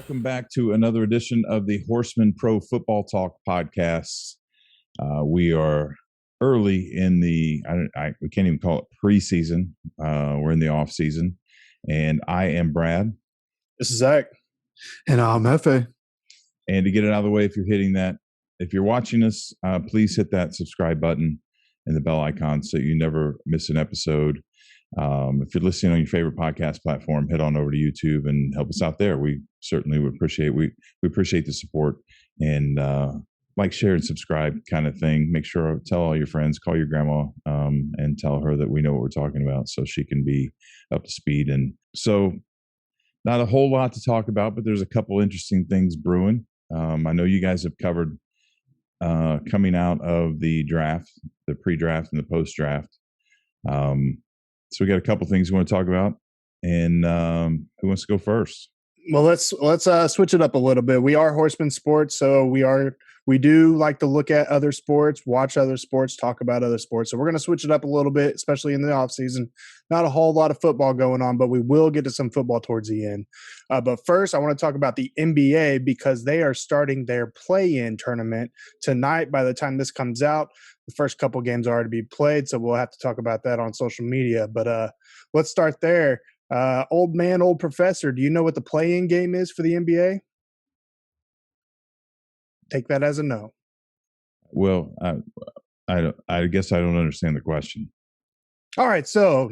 Welcome back to another edition of the Horsemen Pro Football Talk podcast. We are early in the, we can't even call it preseason. We're in the off season, and I am Brad. This is Zach. And I'm Hefe. And to get it out of the way, if you're watching us, please hit that subscribe button and the bell icon so you never miss an episode. If you're listening on your favorite podcast platform, head on over to YouTube and help us out there. We certainly would appreciate. We appreciate the support and like, share, and subscribe kind of thing. Make sure tell all your friends, call your grandma, and tell her that we know what we're talking about so she can be up to speed. And so, not a whole lot to talk about, but there's a couple interesting things brewing. I know you guys have covered coming out of the draft, the pre-draft and the post-draft. So we got a couple things we want to talk about, and who wants to go first? Well, let's switch it up a little bit. We are Horsemen Sports, so we do like to look at other sports, watch other sports, talk about other sports. So we're going to switch it up a little bit, especially in the off season. Not a whole lot of football going on, but we will get to some football towards the end. But first, I want to talk about the NBA because they are starting their play-in tournament tonight. By the time this comes out, the first couple games are already be played, so we'll have to talk about that on social media. But let's start there. Old man, old professor, do you know what the play-in game is for the NBA? Take that as a no. Well, I guess I don't understand the question. All right, so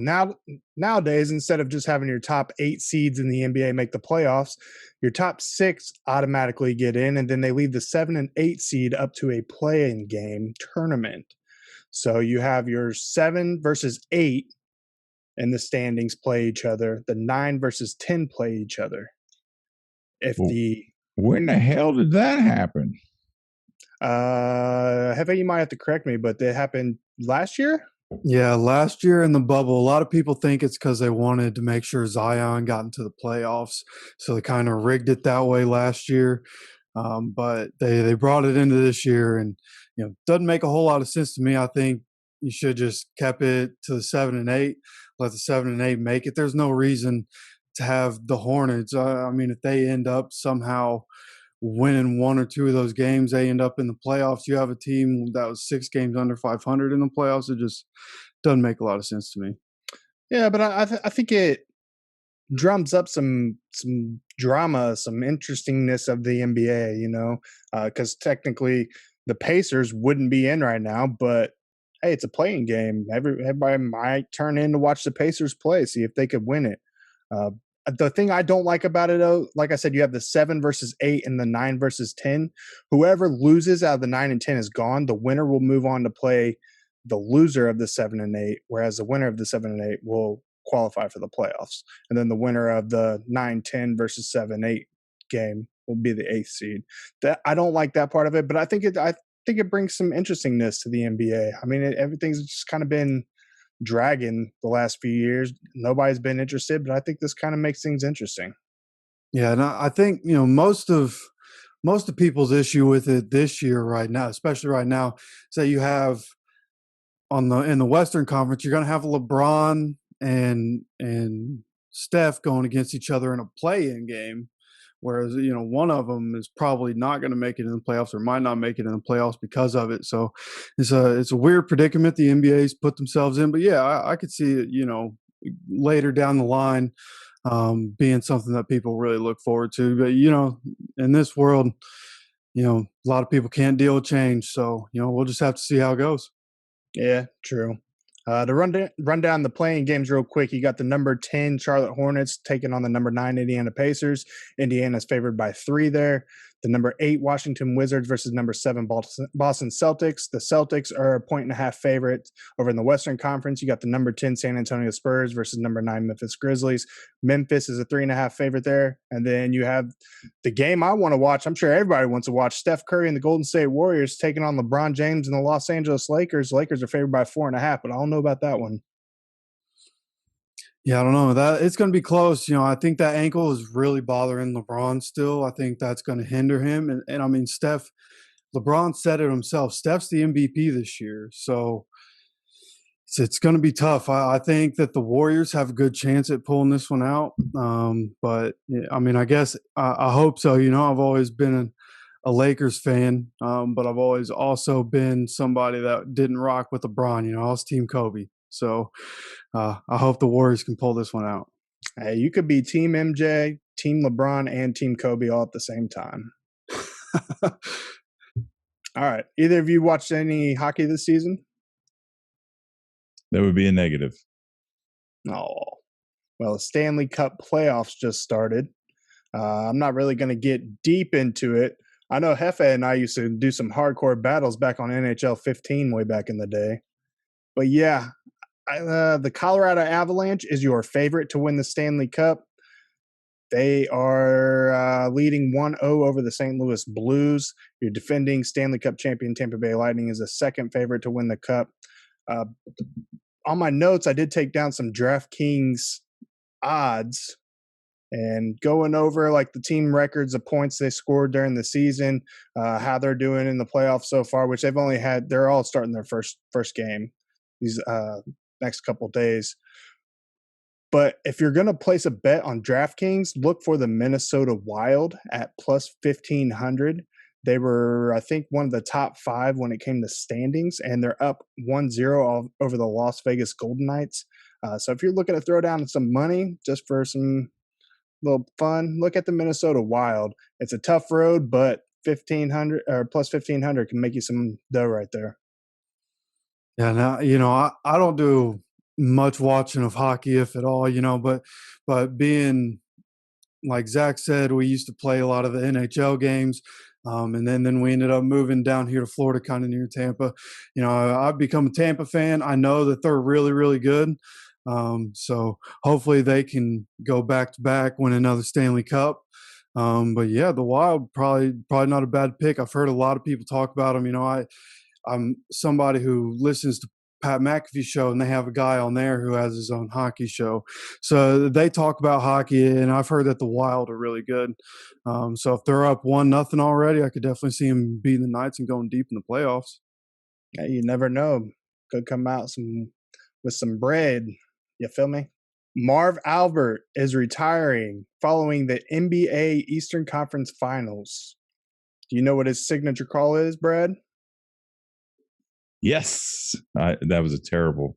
nowadays, instead of just having your top 8 seeds in the NBA make the playoffs, your top 6 automatically get in, and then they leave the 7 and 8 seed up to a play-in game tournament. So you have your 7 versus 8 in the standings play each other. The 9 versus 10 play each other. When the hell did that happen? Hefe, you might have to correct me, but it happened last year? Yeah, last year in the bubble, a lot of people think it's because they wanted to make sure Zion got into the playoffs. So they kind of rigged it that way last year. But they brought it into this year, and doesn't make a whole lot of sense to me. I think you should just kept it to the 7 and 8, let the 7 and 8 make it. There's no reason to have the Hornets. I mean, if they end up somehow winning 1 or 2 of those games, they end up in the playoffs. You have a team that was 6 games under 500 in the playoffs. It just doesn't make a lot of sense to me. Yeah, but I think it drums up some drama, some interestingness of the NBA, because technically the Pacers wouldn't be in right now, but hey, it's a playing game. Everybody might turn in to watch the Pacers play, see if they could win it. The thing I don't like about it, though, like I said, you have the 7 versus 8 and the 9 versus 10. Whoever loses out of the 9 and 10 is gone. The winner will move on to play the loser of the 7 and 8, whereas the winner of the 7 and 8 will qualify for the playoffs. And then the winner of the 9-10 versus 7-8 game will be the 8th seed. That I don't like that part of it, but I think it brings some interestingness to the NBA. I mean, everything's just kind of been dragging the last few years. Nobody's been interested, but I think this kind of makes things interesting. Yeah, and I think most of people's issue with it this year right now, especially right now, is that you have in the Western Conference, you're going to have LeBron and Steph going against each other in a play-in game. Whereas, one of them is probably not going to make it in the playoffs or might not make it in the playoffs because of it. So it's a weird predicament the NBA's put themselves in. But yeah, I could see it, later down the line being something that people really look forward to. But, in this world, a lot of people can't deal with change. So, we'll just have to see how it goes. Yeah, true. To run down the playing games real quick, you got the number 10 Charlotte Hornets taking on the number 9 Indiana Pacers. Indiana's favored by 3 there. The number 8 Washington Wizards versus number 7 Boston Celtics. The Celtics are a 1.5 favorites over in the Western Conference. You got the number 10 San Antonio Spurs versus number 9 Memphis Grizzlies. Memphis is a 3.5 favorite there. And then you have the game I want to watch. I'm sure everybody wants to watch. Steph Curry and the Golden State Warriors taking on LeBron James and the Los Angeles Lakers. Lakers are favored by 4.5, but I don't know about that one. Yeah, I don't know. That it's going to be close. I think that ankle is really bothering LeBron still. I think that's going to hinder him. And I mean, LeBron said it himself. Steph's the MVP this year. So it's going to be tough. I think that the Warriors have a good chance at pulling this one out. But I mean, I guess I hope so. I've always been a Lakers fan, but I've always also been somebody that didn't rock with LeBron. I was Team Kobe. So I hope the Warriors can pull this one out. Hey, you could be Team MJ, Team LeBron, and Team Kobe all at the same time. All right. Either of you watched any hockey this season? That would be a negative. Oh, well, the Stanley Cup playoffs just started. I'm not really going to get deep into it. I know Hefe and I used to do some hardcore battles back on NHL 15 way back in the day. But yeah, the Colorado Avalanche is your favorite to win the Stanley Cup. They are leading 1-0 over the St. Louis Blues. Your defending Stanley Cup champion Tampa Bay Lightning is a second favorite to win the Cup. On my notes, I did take down some DraftKings odds and going over like the team records, the points they scored during the season, how they're doing in the playoffs so far, which they're all starting their first game these next couple days. But if you're going to place a bet on DraftKings, look for the Minnesota Wild at plus 1,500. They were, I think, one of the top 5 when it came to standings, and they're up 1-0 over the Las Vegas Golden Knights. So if you're looking to throw down some money just for some little fun, look at the Minnesota Wild. It's a tough road, but 1,500 or plus 1,500 can make you some dough right there. Yeah, now I don't do much watching of hockey, if at all, but being like Zach said, we used to play a lot of the NHL games. And then we ended up moving down here to Florida, kind of near Tampa. I've become a Tampa fan. I know that they're really, really good. So hopefully they can go back to back, win another Stanley Cup. But yeah, the Wild probably not a bad pick. I've heard a lot of people talk about them. I'm somebody who listens to Pat McAfee show, and they have a guy on there who has his own hockey show. So they talk about hockey, and I've heard that the Wild are really good. So if they're up 1-0 already, I could definitely see them beating the Knights and going deep in the playoffs. Yeah, you never know. Could come out with some bread. You feel me? Marv Albert is retiring following the NBA Eastern Conference Finals. Do you know what his signature call is, Brad? Yes, that was a terrible.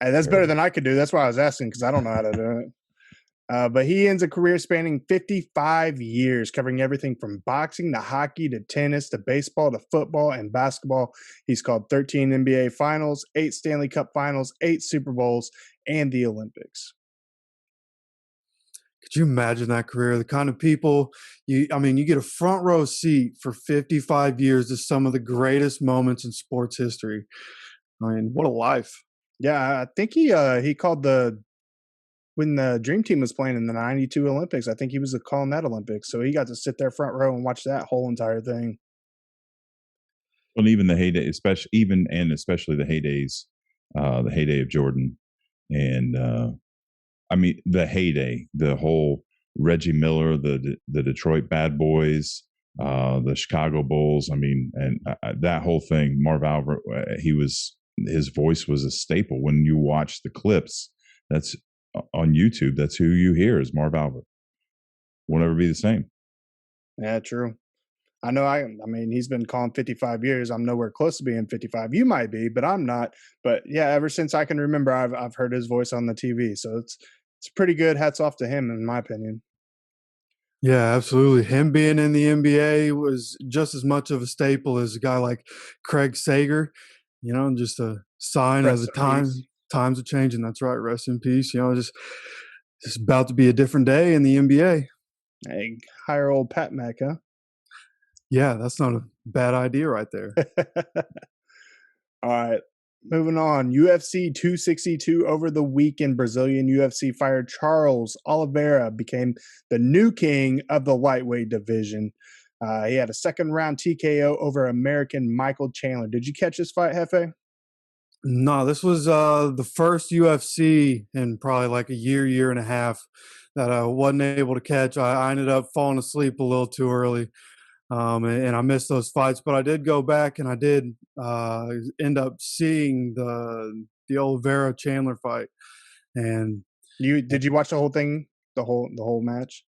Hey, that's better than I could do. That's why I was asking, because I don't know how to do it. But he ends a career spanning 55 years, covering everything from boxing to hockey to tennis to baseball to football and basketball. He's called 13 NBA Finals, 8 Stanley Cup Finals, 8 Super Bowls, and the Olympics. Could you imagine that career? The kind of people you get a front row seat for 55 years to some of the greatest moments in sports history. I mean, what a life. Yeah, I think he called when the Dream Team was playing in the 92 Olympics, I think he was calling that Olympics. So he got to sit there front row and watch that whole entire thing. Well, even the heyday, especially the heydays, the heyday of Jordan, and the heyday, the whole Reggie Miller, the Detroit Bad Boys, the Chicago Bulls. And that whole thing. Marv Albert, his voice was a staple. When you watch the clips, that's on YouTube, that's who you hear is Marv Albert. Won't ever be the same. Yeah, true. I know. I mean, he's been calling 55 years. I'm nowhere close to being 55. You might be, but I'm not. But yeah, ever since I can remember, I've heard his voice on the TV. So it's pretty good. Hats off to him, in my opinion. Yeah, absolutely. Him being in the NBA was just as much of a staple as a guy like Craig Sager. Just a sign of the times are changing. That's right. Rest in peace. Just about to be a different day in the NBA. Hey, hire old Pat Mac, huh? Yeah, that's not a bad idea right there. All right. Moving on. UFC 262 over the weekend. Brazilian UFC fighter Charles Oliveira became the new king of the lightweight division. He had a second round TKO over American Michael Chandler. Did you catch this fight, Hefe? No, this was the first UFC in probably like a year and a half that I wasn't able to catch. I ended up falling asleep a little too early. And I missed those fights, but I did go back and I did end up seeing the the Oliveira Chandler fight. And Did you watch the whole thing, the whole match?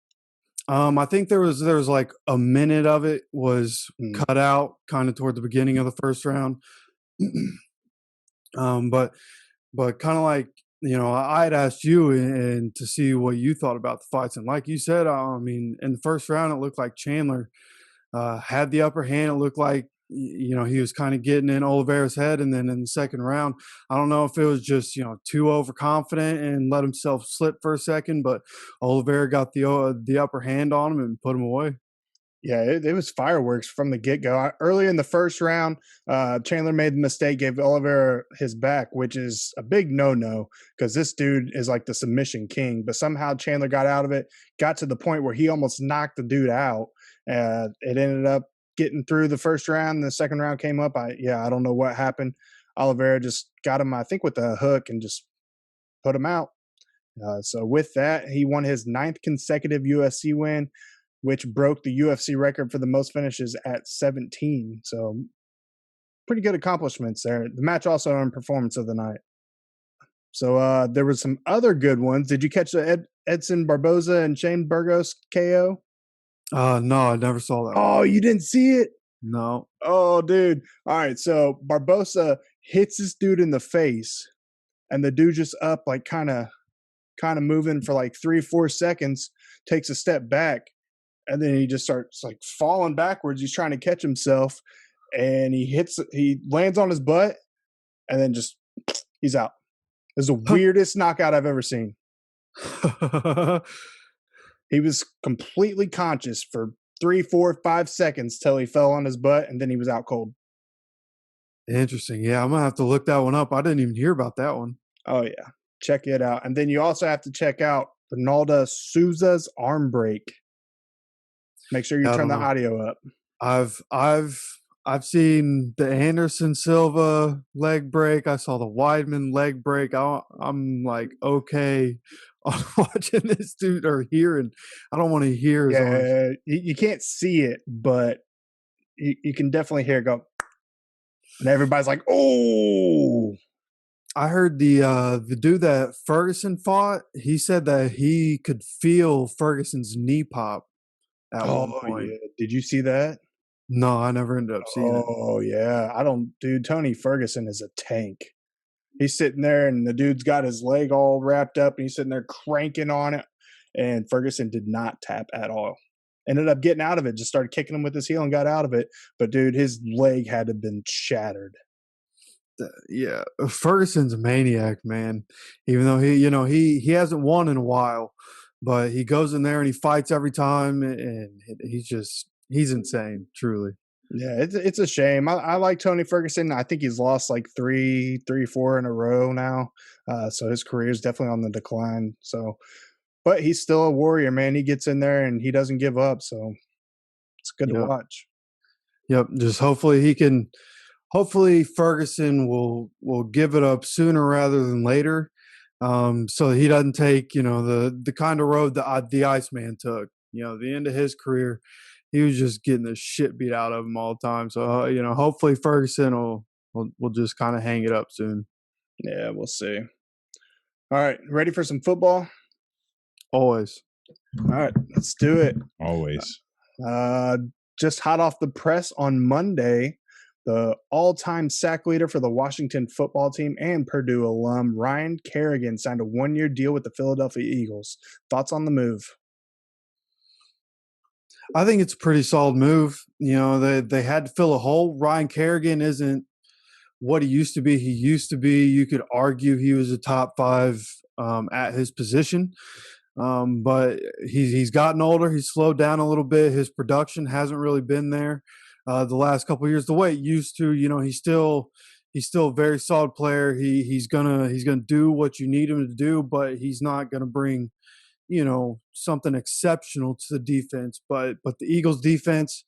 I think there was like a minute of it was Mm. cut out kind of toward the beginning of the first round. But kind of like, I had asked you and to see what you thought about the fights, and like you said, I mean, in the first round, it looked like Chandler had the upper hand. It looked like he was kind of getting in Oliveira's head, and then in the second round, I don't know if it was just too overconfident and let himself slip for a second, but Oliveira got the upper hand on him and put him away. Yeah, it was fireworks from the get-go. Early in the first round, Chandler made the mistake, gave Oliveira his back, which is a big no-no because this dude is like the submission king. But somehow Chandler got out of it, got to the point where he almost knocked the dude out. It ended up getting through the first round. The second round came up. I don't know what happened. Oliveira just got him, I think, with a hook and just put him out. So with that, he won his 9th consecutive UFC win, which broke the UFC record for the most finishes at 17. So pretty good accomplishments there. The match also earned performance of the night. So there were some other good ones. Did you catch the Edson Barboza and Shane Burgos KO? No, I never saw that. Oh, you didn't see it? No. Oh, dude. All right. So Barboza hits this dude in the face, and the dude just up, like kind of moving for like 3-4 seconds, takes a step back. And then he just starts like falling backwards. He's trying to catch himself, and he lands on his butt, and then just he's out. This is the weirdest knockout I've ever seen. He was completely conscious for 3, 4, 5 seconds till he fell on his butt, and then he was out cold. Interesting. Yeah, I'm gonna have to look that one up. I didn't even hear about that one. Oh yeah, check it out. And then you also have to check out Ronaldo Souza's arm break. Make sure you turn the audio up. I've seen the Anderson Silva leg break. I saw the Weidman leg break. I'm like, okay, on watching this dude or hearing. I don't want to hear his arms. Yeah, you can't see it, but you can definitely hear it go. And everybody's like, oh. I heard the dude that Ferguson fought, he said that he could feel Ferguson's knee pop at one point. Yeah. Did you see that? No, I never ended up seeing it. Oh, yeah. Dude, Tony Ferguson is a tank. He's sitting there, and the dude's got his leg all wrapped up, and he's sitting there cranking on it, and Ferguson did not tap at all. Ended up getting out of it, just started kicking him with his heel and got out of it. But, dude, his leg had to have been shattered. Yeah, Ferguson's a maniac, man. Even though he hasn't won in a while, but he goes in there and he fights every time, and he's insane, truly. Yeah, it's a shame. I like Tony Ferguson. I think he's lost like 3, 4 in a row now. So his career is definitely on the decline. So, but he's still a warrior, man. He gets in there and he doesn't give up. So it's good to watch. Yep. Just hopefully Ferguson will give it up sooner rather than later, so he doesn't take the kind of road that the Iceman took. The end of his career, he was just getting the shit beat out of him all the time. So hopefully Ferguson will just kind of hang it up soon. Yeah, we'll see. All right, ready for some football? Always. All right, let's do it. Always. Just hot off the press on Monday, the all-time sack leader for the Washington football team and Purdue alum, Ryan Kerrigan, signed a 1-year deal with the Philadelphia Eagles. Thoughts on the move? I think it's a pretty solid move. They had to fill a hole. Ryan Kerrigan isn't what he used to be. You could argue he was a top 5 at his position. But he's gotten older. He's slowed down a little bit. His production hasn't really been there the last couple of years the way it used to. He's still a very solid player. He's gonna do what you need him to do, but he's not gonna bring something exceptional to the defense. But the Eagles defense,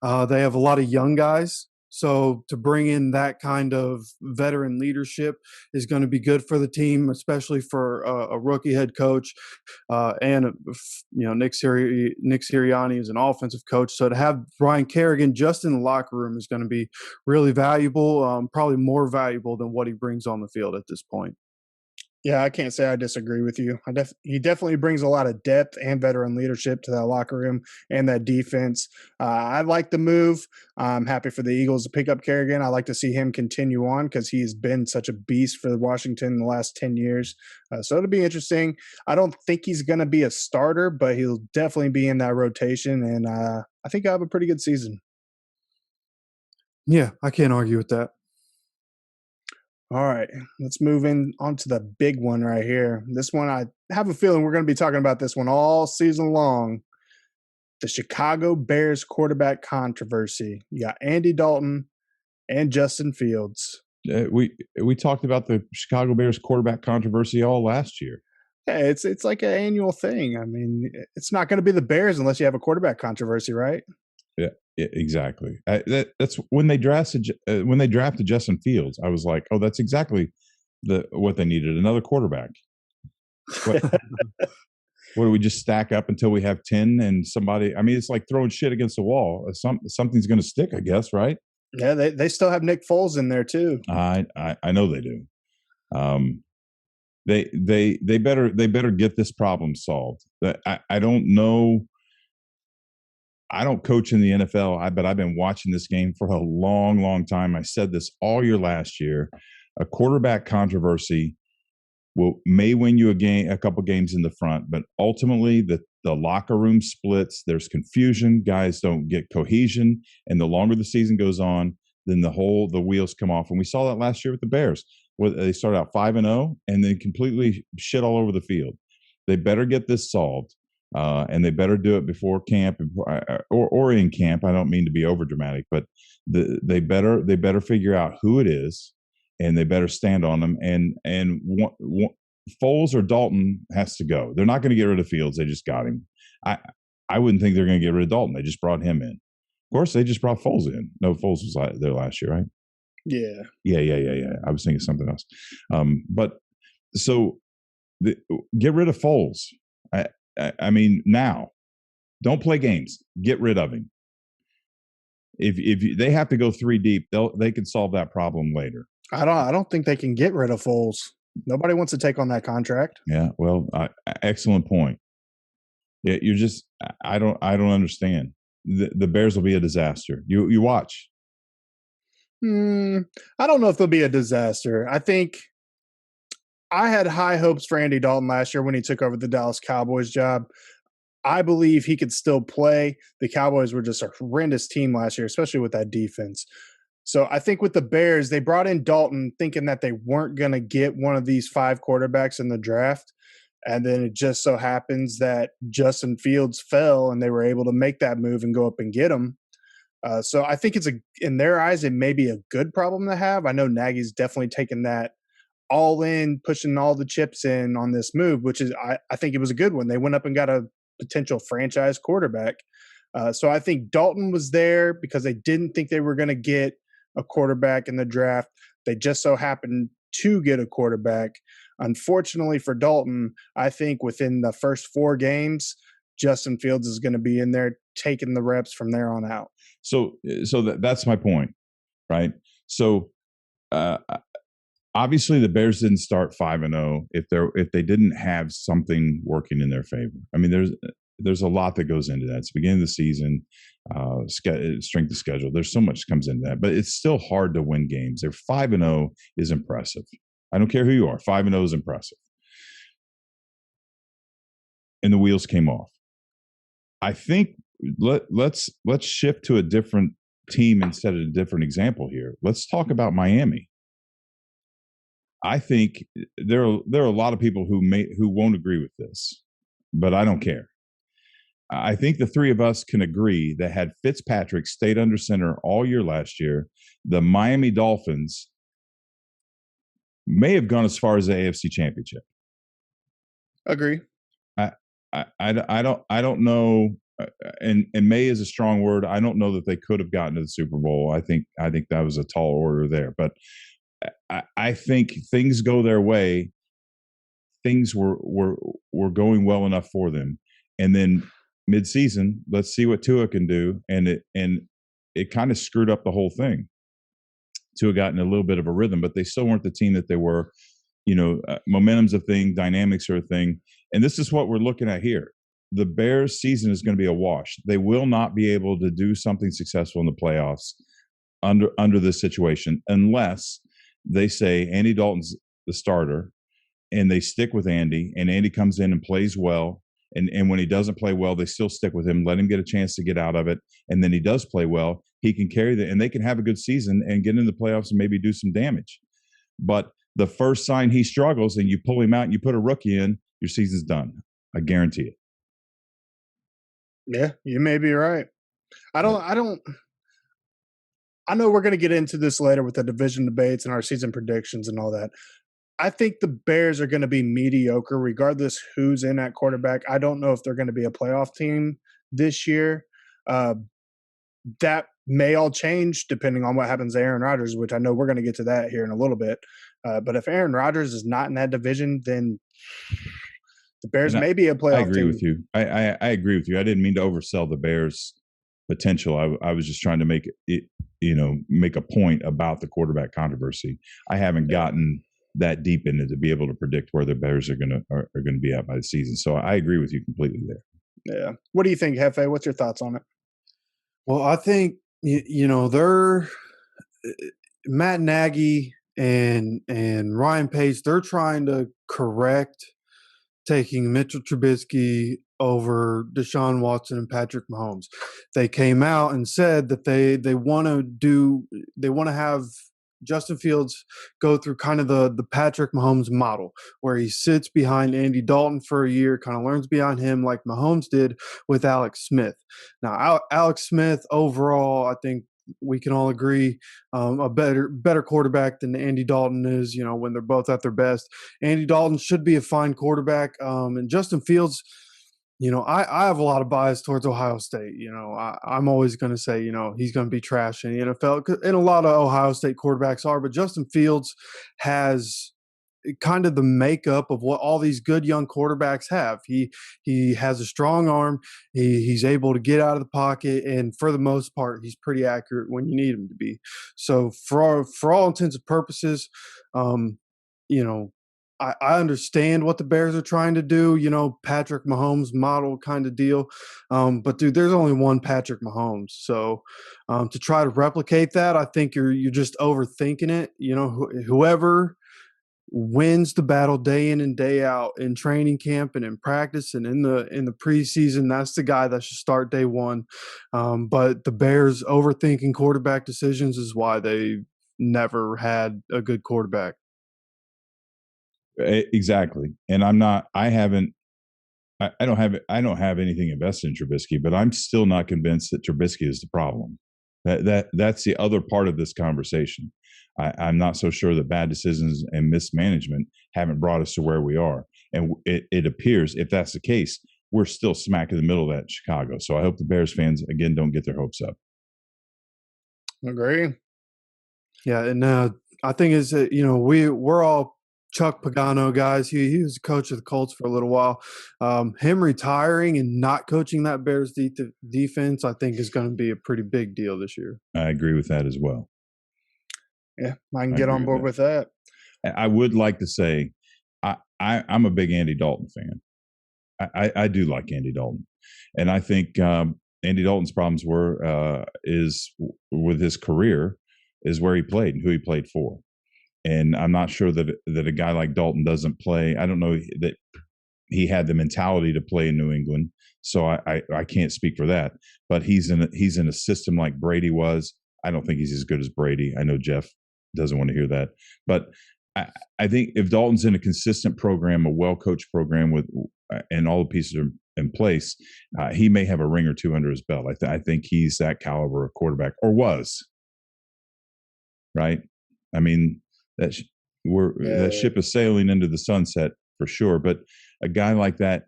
they have a lot of young guys, So to bring in that kind of veteran leadership is going to be good for the team, especially for a rookie head coach and Nick Sirianni is an offensive coach. So to have Ryan Kerrigan just in the locker room is going to be really valuable, probably more valuable than what he brings on the field at this point. Yeah, I can't say I disagree with you. He definitely brings a lot of depth and veteran leadership to that locker room and that defense. I like the move. I'm happy for the Eagles to pick up Kerrigan. I like to see him continue on because he's been such a beast for Washington in the last 10 years. So it'll be interesting. I don't think he's going to be a starter, but he'll definitely be in that rotation. And I think I'll have a pretty good season. Yeah, I can't argue with that. All right, let's move in onto the big one right here. This one, I have a feeling we're going to be talking about this one all season long. The Chicago Bears quarterback controversy. You got Andy Dalton and Justin Fields. We talked about the Chicago Bears quarterback controversy all last year. Yeah, it's like an annual thing. I mean, it's not going to be the Bears unless you have a quarterback controversy, right? Yeah, exactly. That's when they drafted Justin Fields. I was like, oh, that's exactly what they needed, another quarterback. What do we just stack up until we have 10 and somebody? I mean, it's like throwing shit against the wall. Something's going to stick, I guess, right? Yeah, they still have Nick Foles in there too. I know they do. They better get this problem solved. I don't know. I don't coach in the NFL, but I've been watching this game for a long, long time. I said this all year last year. A quarterback controversy may win you a couple games in the front, but ultimately the locker room splits. There's confusion. Guys don't get cohesion, and the longer the season goes on, then the wheels come off. And we saw that last year with the Bears. They started out 5-0 and then completely shit all over the field. They better get this solved. And they better do it before camp or in camp. I don't mean to be over dramatic, but they better figure out who it is, and they better stand on them. And Foles or Dalton has to go. They're not going to get rid of Fields. They just got him. I wouldn't think they're going to get rid of Dalton. They just brought him in. Of course, they just brought Foles in. No, Foles was there last year, right? Yeah. I was thinking something else. But so get rid of Foles. I mean, now, don't play games. Get rid of him. If they have to go 3 deep, they can solve that problem later. I don't think they can get rid of Foles. Nobody wants to take on that contract. Yeah, well, excellent point. Yeah, I don't understand. The Bears will be a disaster. You watch. I don't know if they'll be a disaster. I think I had high hopes for Andy Dalton last year when he took over the Dallas Cowboys job. I believe he could still play. The Cowboys were just a horrendous team last year, especially with that defense. So I think with the Bears, they brought in Dalton thinking that they weren't going to get one of these 5 quarterbacks in the draft. And then it just so happens that Justin Fields fell and they were able to make that move and go up and get him. So I think in their eyes, it may be a good problem to have. I know Nagy's definitely taken that all in, pushing all the chips in on this move, which is, I think it was a good one. They went up and got a potential franchise quarterback. So I think Dalton was there because they didn't think they were going to get a quarterback in the draft. They just so happened to get a quarterback. Unfortunately for Dalton, I think within the first 4 games, Justin Fields is going to be in there taking the reps from there on out. So that's my point, right? So obviously the Bears didn't start 5-0 if they didn't have something working in their favor. I mean, there's a lot that goes into that. It's the beginning of the season, strength of schedule. There's so much comes into that, but it's still hard to win games. They're 5-0 is impressive. I don't care who you are. 5-0 is impressive. And the wheels came off. I think let's shift to a different team instead of a different example here. Let's talk about Miami. I think there are a lot of people who won't agree with this, but I don't care. I think the 3 of us can agree that had Fitzpatrick stayed under center all year last year, the Miami Dolphins may have gone as far as the AFC Championship. Agree. I don't know and May is a strong word. I don't know that they could have gotten to the Super Bowl. I think that was a tall order there, but I think things go their way. Things were going well enough for them, and then mid-season, let's see what Tua can do, and it kind of screwed up the whole thing. Tua got in a little bit of a rhythm, but they still weren't the team that they were. Momentum's a thing, dynamics are a thing, and this is what we're looking at here. The Bears' season is going to be a wash. They will not be able to do something successful in the playoffs under this situation unless they say Andy Dalton's the starter and they stick with Andy, and Andy comes in and plays well. And when he doesn't play well, they still stick with him, let him get a chance to get out of it. And then he does play well. He can carry that, and they can have a good season and get into the playoffs and maybe do some damage. But the first sign he struggles and you pull him out and you put a rookie in, your season's done. I guarantee it. Yeah, you may be right. I know we're going to get into this later with the division debates and our season predictions and all that. I think the Bears are going to be mediocre regardless who's in at quarterback. I don't know if they're going to be a playoff team this year. That may all change depending on what happens to Aaron Rodgers, which I know we're going to get to that here in a little bit. But if Aaron Rodgers is not in that division, then the Bears may be a playoff team. I agree with you. I agree with you. I didn't mean to oversell the Bears' potential. I was just trying to make it, make a point about the quarterback controversy. I haven't gotten that deep in it to be able to predict where the Bears are going to be at by the season. So I agree with you completely there. Yeah. What do you think, Hefe? What's your thoughts on it? Well, I think they're Matt Nagy and Ryan Pace. They're trying to correct taking Mitchell Trubisky over Deshaun Watson and Patrick Mahomes. They came out and said that they want to have Justin Fields go through kind of the Patrick Mahomes model, where he sits behind Andy Dalton for a year, kind of learns behind him like Mahomes did with Alex Smith. Now, Alex Smith overall, I think we can all agree, a better quarterback than Andy Dalton is, when they're both at their best. Andy Dalton should be a fine quarterback. And Justin Fields, I have a lot of bias towards Ohio State. I'm always going to say, he's going to be trash in the NFL, and a lot of Ohio State quarterbacks are, but Justin Fields has kind of the makeup of what all these good young quarterbacks have. He has a strong arm. He's able to get out of the pocket, and for the most part, he's pretty accurate when you need him to be. So for all intents and purposes, I understand what the Bears are trying to do, Patrick Mahomes model kind of deal. But dude, there's only one Patrick Mahomes. So to try to replicate that, I think you're just overthinking it. Whoever wins the battle day in and day out in training camp and in practice and in the preseason, that's the guy that should start day one. But the Bears overthinking quarterback decisions is why they never had a good quarterback. Exactly. And I don't have anything invested in Trubisky, but I'm still not convinced that Trubisky is the problem. That's the other part of this conversation. I'm not so sure that bad decisions and mismanagement haven't brought us to where we are. And it appears, if that's the case, we're still smack in the middle of that in Chicago. So I hope the Bears fans, again, don't get their hopes up. Agree. Yeah, and I think is that we're all Chuck Pagano guys. He was a coach of the Colts for a little while. Him retiring and not coaching that Bears defense, I think, is going to be a pretty big deal this year. I agree with that as well. Yeah, I can get on board with that. I would like to say I'm a big Andy Dalton fan. I do like Andy Dalton, and I think Andy Dalton's problems is with his career is where he played and who he played for. And I'm not sure that a guy like Dalton doesn't play. I don't know that he had the mentality to play in New England, so I can't speak for that. But he's in a system like Brady was. I don't think he's as good as Brady. I know Jeff doesn't want to hear that, but I think if Dalton's in a consistent program, a well-coached program and all the pieces are in place, he may have a ring or two under his belt. I think he's that caliber of quarterback, or was. Right? I mean, that ship is sailing into the sunset for sure. But a guy like that,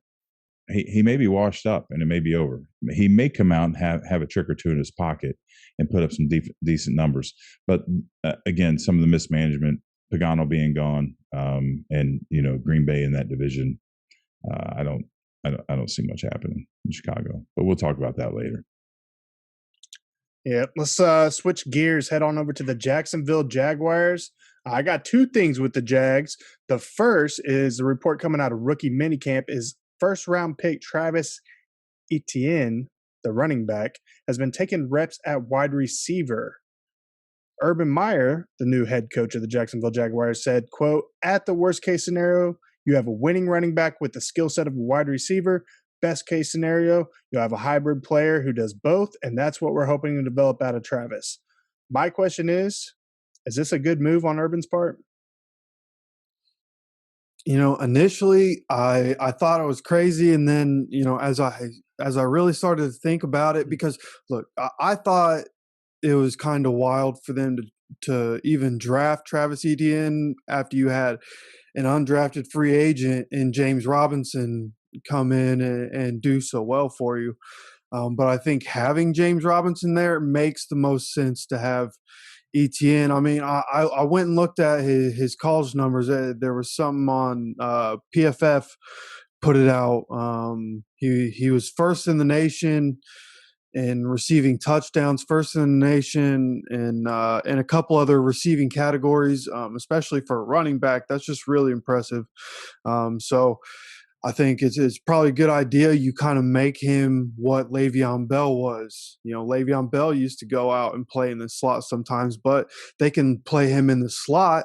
he may be washed up and it may be over. He may come out and have a trick or two in his pocket and put up some decent numbers. But again, some of the mismanagement, Pagano being gone, and Green Bay in that division, I don't see much happening in Chicago. But we'll talk about that later. Yeah, let's switch gears, head on over to the Jacksonville Jaguars. I got two things with the Jags. The first is the report coming out of rookie minicamp is first-round pick Travis Etienne, the running back, has been taking reps at wide receiver. Urban Meyer, the new head coach of the Jacksonville Jaguars, said, quote, "At the worst-case scenario, you have a winning running back with the skill set of a wide receiver. Best case scenario, you'll have a hybrid player who does both, and that's what we're hoping to develop out of Travis." My question is this a good move on Urban's part? Initially I thought it was crazy, and then as I really started to think about it, because look, I thought it was kind of wild for them to even draft Travis Etienne after you had an undrafted free agent in James Robinson come in and do so well for you. But I think having James Robinson there makes the most sense to have Etienne. I mean, I went and looked at his college numbers. There was something on PFF put it out. He was first in the nation in receiving touchdowns, first in the nation in a couple other receiving categories, especially for a running back. That's just really impressive. So I think it's probably a good idea you kind of make him what Le'Veon Bell was. Le'Veon Bell used to go out and play in the slot sometimes, but they can play him in the slot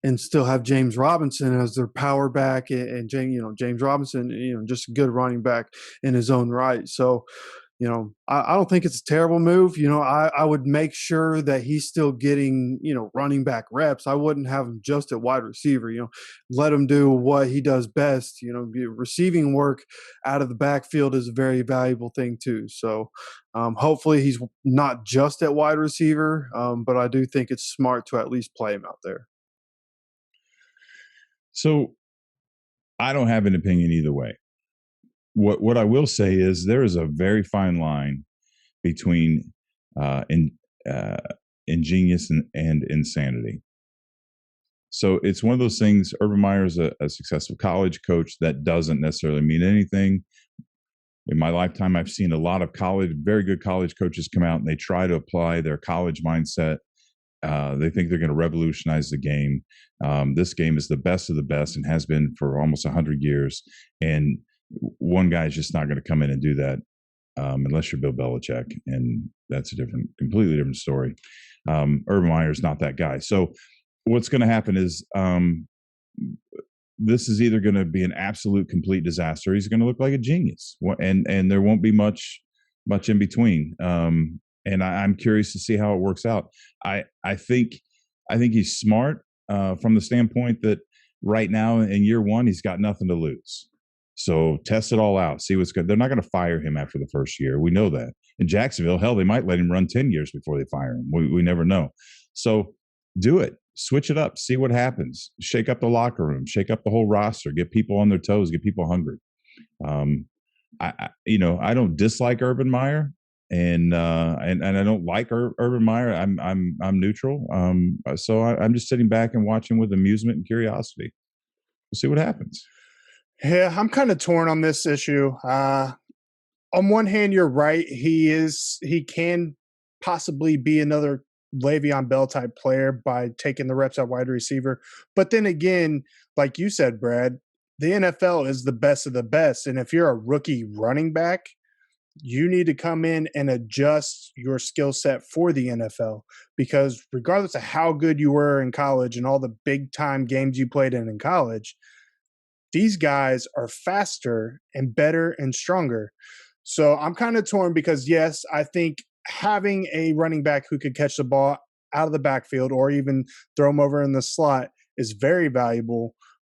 and still have James Robinson as their power back, and James Robinson, just a good running back in his own right. So, I don't think it's a terrible move. I would make sure that he's still getting, running back reps. I wouldn't have him just at wide receiver, let him do what he does best. Receiving work out of the backfield is a very valuable thing too. So hopefully he's not just at wide receiver, but I do think it's smart to at least play him out there. So I don't have an opinion either way. What I will say is there is a very fine line between ingenious and insanity. So it's one of those things. Urban Meyer is a successful college coach. That doesn't necessarily mean anything. In my lifetime, I've seen a lot of very good college coaches come out and they try to apply their college mindset. They think they're going to revolutionize the game. This game is the best of the best and has been for almost 100 years. And one guy is just not going to come in and do that unless you're Bill Belichick, and that's a completely different story. Urban Meyer is not that guy. So what's going to happen is this is either going to be an absolute complete disaster. He's going to look like a genius, and there won't be much in between. And I'm curious to see how it works out. I think he's smart from the standpoint that right now in year one he's got nothing to lose. So test it all out, see what's good. They're not going to fire him after the first year. We know that. In Jacksonville, hell, they might let him run 10 years before they fire him. We never know. So do it. Switch it up. See what happens. Shake up the locker room. Shake up the whole roster. Get people on their toes. Get people hungry. I don't dislike Urban Meyer, and I don't like Urban Meyer. I'm neutral. So I'm just sitting back and watching with amusement and curiosity. We'll see what happens. Yeah, I'm kind of torn on this issue. On one hand, you're right. He can possibly be another Le'Veon Bell type player by taking the reps at wide receiver. But then again, like you said, Brad, the NFL is the best of the best. And if you're a rookie running back, you need to come in and adjust your skill set for the NFL, because regardless of how good you were in college and all the big time games you played in college, these guys are faster and better and stronger. So I'm kind of torn because, yes, I think having a running back who could catch the ball out of the backfield or even throw him over in the slot is very valuable.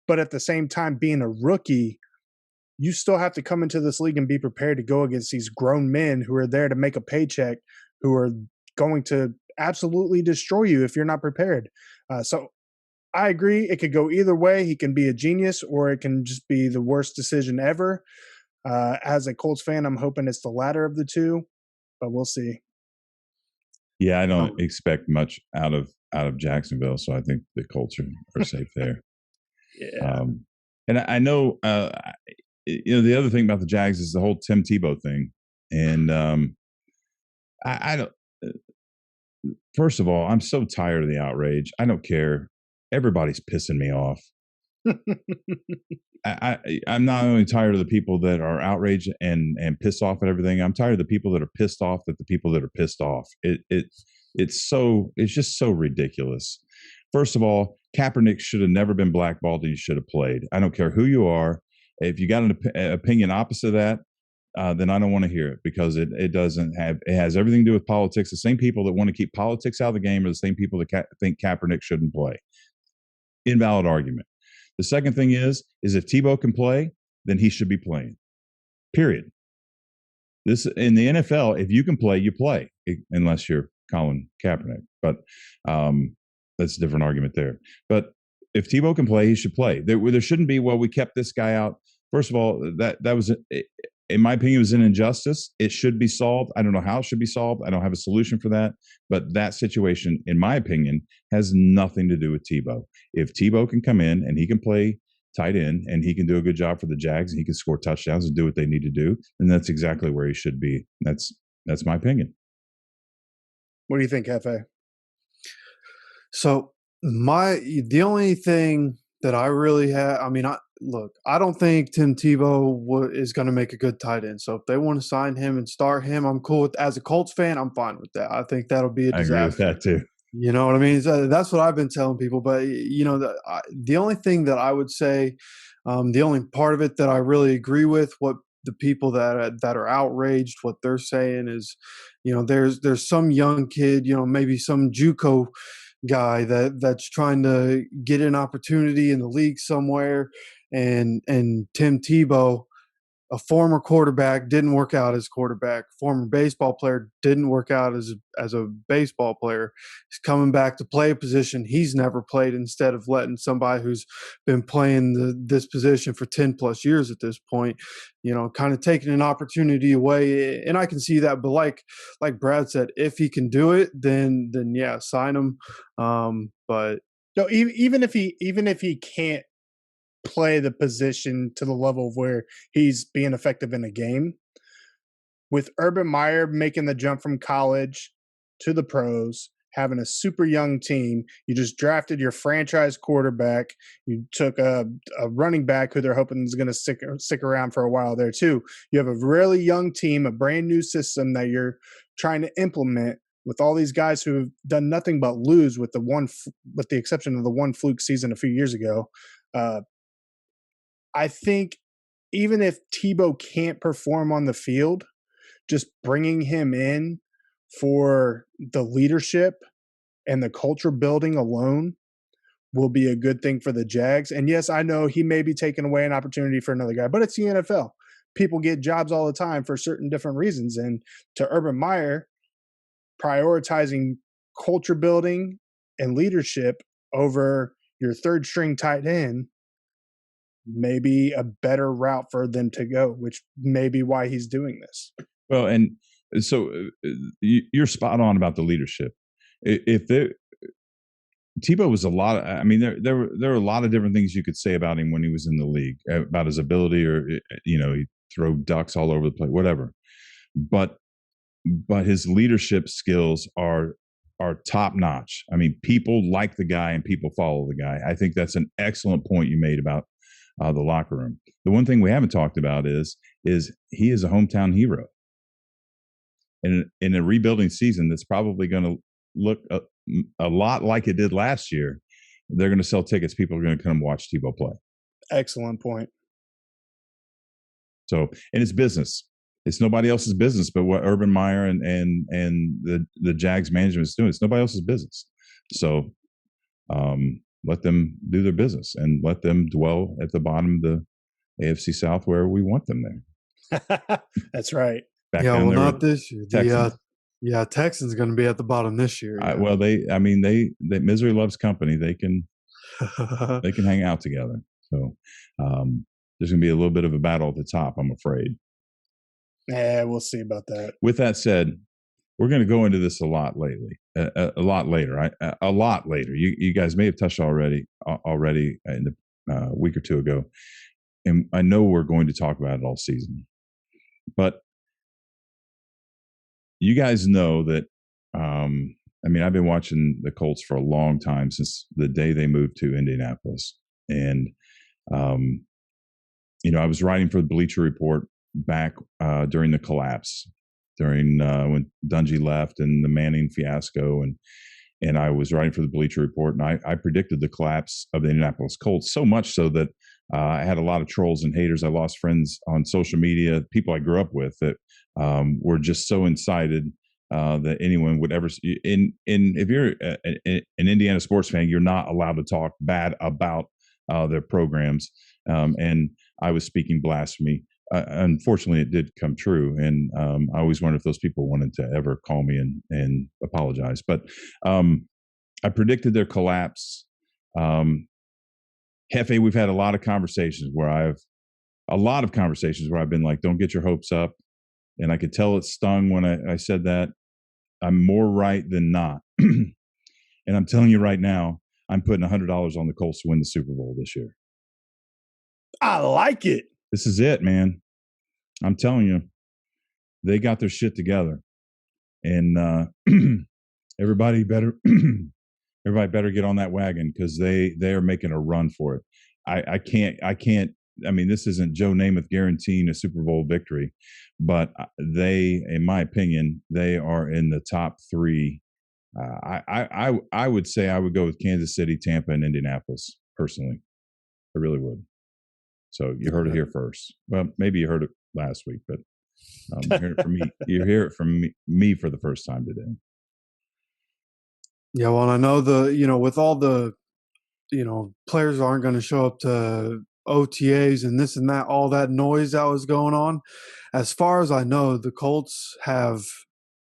But at the same time, being a rookie, you still have to come into this league and be prepared to go against these grown men who are there to make a paycheck, who are going to absolutely destroy you if you're not prepared. So I agree. It could go either way. He can be a genius or it can just be the worst decision ever. As a Colts fan, I'm hoping it's the latter of the two, but we'll see. Yeah, I don't expect much out of Jacksonville, so I think the Colts are safe there. Yeah. And I know, the other thing about the Jags is the whole Tim Tebow thing. And I don't. First of all, I'm so tired of the outrage. I don't care. Everybody's pissing me off. I'm not only tired of the people that are outraged and pissed off at everything. I'm tired of the people that are pissed off at the people that are pissed off. It's just so ridiculous. First of all, Kaepernick should have never been blackballed and he should have played. I don't care who you are. If you got an opinion opposite of that, then I don't want to hear it, because it has everything to do with politics. The same people that want to keep politics out of the game are the same people that think Kaepernick shouldn't play. Invalid argument. The second thing is if Tebow can play, then he should be playing. Period. This in the NFL, if you can play, you play, unless you're Colin Kaepernick. But that's a different argument there. But if Tebow can play, he should play. There shouldn't be, well, we kept this guy out. First of all, that was, in my opinion, it was an injustice. It should be solved. I don't know how it should be solved. I don't have a solution for that. But that situation, in my opinion, has nothing to do with Tebow. If Tebow can come in and he can play tight end and he can do a good job for the Jags and he can score touchdowns and do what they need to do, then that's exactly where he should be. That's my opinion. What do you think, Hefe? So the only thing that I really have, I don't think Tim Tebow is going to make a good tight end. So if they want to sign him and start him, I'm cool with. As a Colts fan, I'm fine with that. I think that'll be a disaster. I agree with that too. You know what I mean? So that's what I've been telling people. But the only thing that I would say, the only part of it that I really agree with, what the people that are outraged, what they're saying is, there's some young kid, maybe some JUCO guy that's trying to get an opportunity in the league somewhere, and Tim Tebow, a former quarterback, didn't work out as quarterback. Former baseball player didn't work out as a baseball player. He's coming back to play a position he's never played, instead of letting somebody who's been playing this position for 10 plus years at this point, kind of taking an opportunity away. And I can see that. But like Brad said, if he can do it, then yeah, sign him. But no, even if he can't play the position to the level of where he's being effective in a game, with Urban Meyer making the jump from college to the pros, having a super young team, you just drafted your franchise quarterback, you took a running back who they're hoping is going to stick around for a while there too. You have a really young team, a brand new system that you're trying to implement, with all these guys who have done nothing but lose, with the exception of the one fluke season a few years ago. I think even if Tebow can't perform on the field, just bringing him in for the leadership and the culture building alone will be a good thing for the Jags. And yes, I know he may be taking away an opportunity for another guy, but it's the NFL. People get jobs all the time for certain different reasons. And to Urban Meyer, prioritizing culture building and leadership over your third string tight end may be a better route for them to go, which may be why he's doing this. Well, and so you're spot on about the leadership. If Tebow was a lot of, I mean, there were a lot of different things you could say about him when he was in the league, about his ability, or he'd throw ducks all over the place, whatever. But his leadership skills are top notch. I mean, people like the guy and people follow the guy. I think that's an excellent point you made about the locker room. The one thing we haven't talked about is he is a hometown hero. And in a rebuilding season that's probably going to look a lot like it did last year, they're going to sell tickets. People are going to come watch Tebow play. Excellent point. So, and it's business. It's nobody else's business but what Urban Meyer and the Jags management is doing. It's nobody else's business. So let them do their business and let them dwell at the bottom of the AFC South where we want them there. That's right. Not this year. Texans going to be at the bottom this year. Yeah. Well, they misery loves company. They can hang out together. So there's going to be a little bit of a battle at the top, I'm afraid. Yeah, we'll see about that. With that said, we're going to go into this a lot later. A lot later. You guys may have touched already in the week or two ago, and I know we're going to talk about it all season. But you guys know that. I've been watching the Colts for a long time, since the day they moved to Indianapolis, and I was writing for the Bleacher Report back during the collapse, during when Dungy left and the Manning fiasco, and I was writing for the Bleacher Report, and I predicted the collapse of the Indianapolis Colts, so much so that I had a lot of trolls and haters. I lost friends on social media, people I grew up with, that were just so incited that anyone would ever. If you're an Indiana sports fan, you're not allowed to talk bad about their programs, and I was speaking blasphemy. Unfortunately, it did come true, and I always wondered if those people wanted to ever call me and apologize. But I predicted their collapse. Hefe, we've had a lot of conversations where I've been like, "Don't get your hopes up," and I could tell it stung when I said that. I'm more right than not, and I'm telling you right now, I'm putting $100 on the Colts to win the Super Bowl this year. I like it. This is it, man. I'm telling you, they got their shit together, and everybody better get on that wagon, because they are making a run for it. I can't. This isn't Joe Namath guaranteeing a Super Bowl victory, but they, in my opinion, they are in the top three. I would say I would go with Kansas City, Tampa, and Indianapolis personally. I really would. So you heard it here first. Well, maybe you heard it last week, but you heard it from me. You hear it from me for the first time today. Yeah, well, I know with all the, players aren't going to show up to OTAs and this and that, all that noise that was going on. As far as I know, the Colts have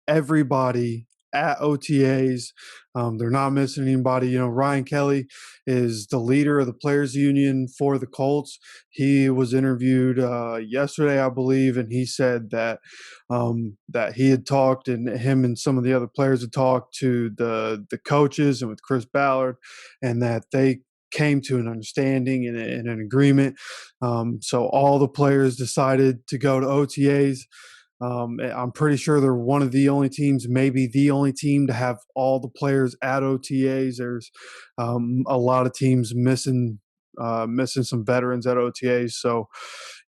everybody at OTAs. They're not missing anybody. Ryan Kelly is the leader of the players union for the Colts. He was interviewed yesterday, I believe, and he said that that he had talked, and him and some of the other players had talked to the coaches and with Chris Ballard, and that they came to an understanding and an agreement. So all the players decided to go to OTAs. I'm pretty sure they're one of the only teams, maybe the only team, to have all the players at OTAs. There's a lot of teams missing some veterans at OTAs. So,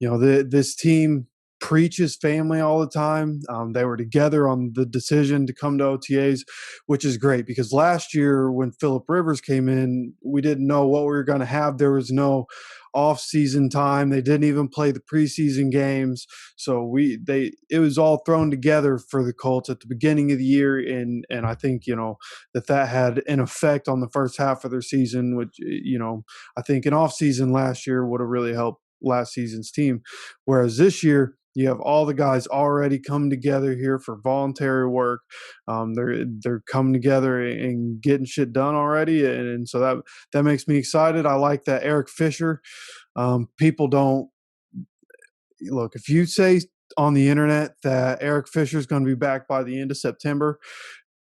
this team preaches family all the time. They were together on the decision to come to OTAs, which is great, because last year when Phillip Rivers came in, we didn't know what we were going to have. There was no off-season time. They didn't even play the preseason games. So it was all thrown together for the Colts at the beginning of the year. And I think, that had an effect on the first half of their season, which, I think an off-season last year would have really helped last season's team. Whereas this year, you have all the guys already come together here for voluntary work. They're coming together and getting shit done already, and so that makes me excited. I like that Eric Fisher. People don't look, if you say on the internet that Eric Fisher is going to be back by the end of September,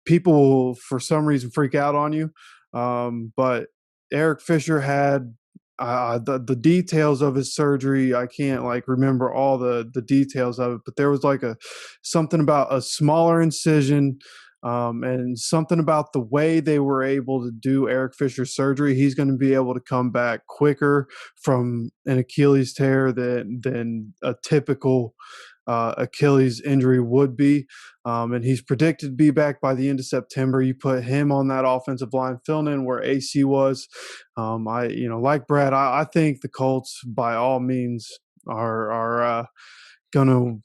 people will for some reason freak out on you. But Eric Fisher had the details of his surgery. I can't remember all the details of it, but there was something about a smaller incision, and something about the way they were able to do Eric Fisher's surgery. He's going to be able to come back quicker from an Achilles tear than a typical Achilles injury would be. And he's predicted to be back by the end of September. You put him on that offensive line, filling in where AC was. Like Brad, I think the Colts by all means are going to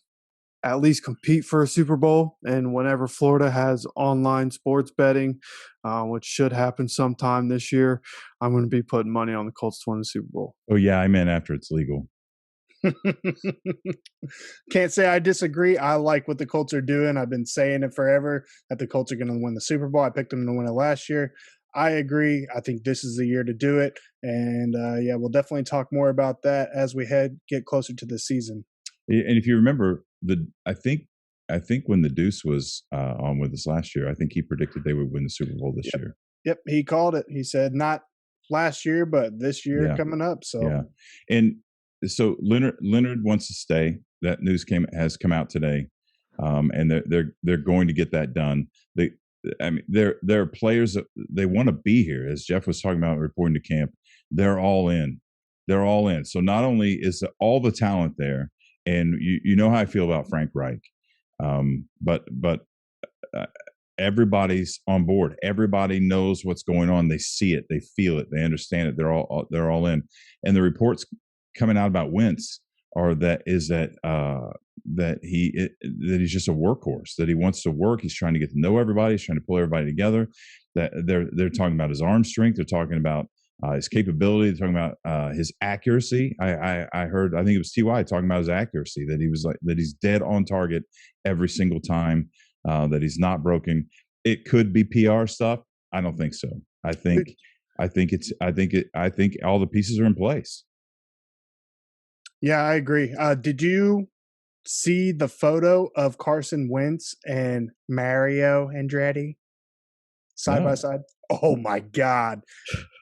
at least compete for a Super Bowl. And whenever Florida has online sports betting, which should happen sometime this year, I'm going to be putting money on the Colts to win the Super Bowl. Oh yeah, I meant after it's legal. Can't say I disagree. I like what the Colts are doing. I've been saying it forever that the Colts are going to win the Super Bowl. I picked them to win it last year. I agree. I think this is the year to do it. And yeah, we'll definitely talk more about that as we get closer to the season. And if you remember, I think when the Deuce was on with us last year, I think he predicted they would win the Super Bowl this year. Yep, he called it. He said not last year, but this year coming up. So yeah, and so Leonard wants to stay. That news has come out today, and they're going to get that done. There are players that they want to be here, as Jeff was talking about reporting to camp. They're all in. They're all in. So not only is all the talent there, and you know how I feel about Frank Reich, but everybody's on board. Everybody knows what's going on. They see it. They feel it. They understand it. They're all in. And the reports coming out about Wentz are that he's just a workhorse. That he wants to work. He's trying to get to know everybody. He's trying to pull everybody together. That they're talking about his arm strength. They're talking about his capability. They're talking about his accuracy. I heard. I think it was Ty talking about his accuracy. That he's dead on target every single time. That he's not broken. It could be PR stuff. I don't think so. I think all the pieces are in place. Yeah, I agree. Did you see the photo of Carson Wentz and Mario Andretti side by side? Oh my God.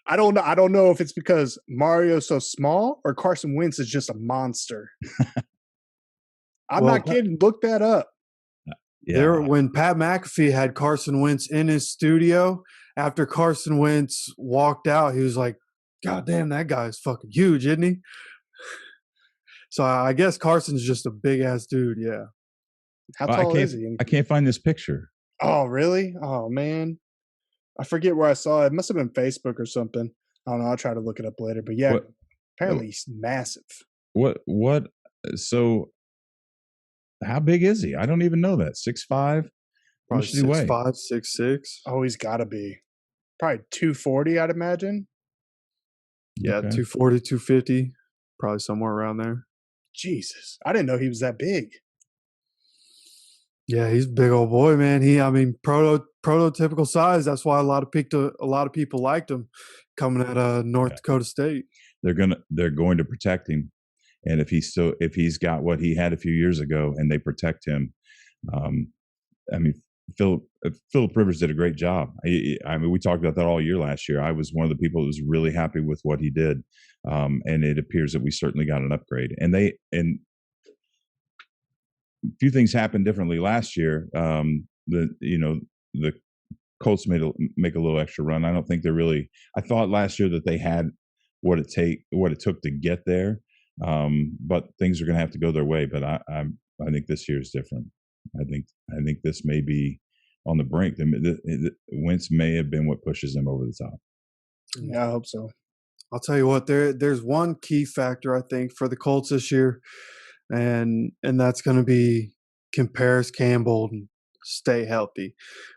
I don't know. I don't know if it's because Mario's so small or Carson Wentz is just a monster. I'm not kidding. Look that up. Yeah. When Pat McAfee had Carson Wentz in his studio, after Carson Wentz walked out, he was like, God damn, that guy is fucking huge, isn't he? So I guess Carson's just a big ass dude. Yeah. How tall is he? I can't find this picture. Oh, really? Oh, man. I forget where I saw it. It must have been Facebook or something. I don't know. I'll try to look it up later. But yeah, apparently he's massive. So how big is he? I don't even know that. 6'5"? Probably 6'5", 6'6". Oh, he's got to be. Probably 240, I'd imagine. Yeah, okay. 240, 250. Probably somewhere around there. Jesus. I didn't know he was that big. Yeah, he's a big old boy, man. Prototypical size. That's why a lot of people liked him coming out of North Dakota State. They're going to protect him. And if he's got what he had a few years ago and they protect him, Philip Rivers did a great job. We talked about that all year last year. I was one of the people that was really happy with what he did. And it appears that we certainly got an upgrade. And a few things happened differently last year. The Colts make a little extra run. I don't think I thought last year that they had what it took to get there. But things are going to have to go their way. But I think this year is different. I think this may be on the brink. Wentz may have been what pushes them over the top. Yeah, I hope so. I'll tell you what. There's one key factor I think for the Colts this year, and that's going to be can Paris Campbell stay healthy.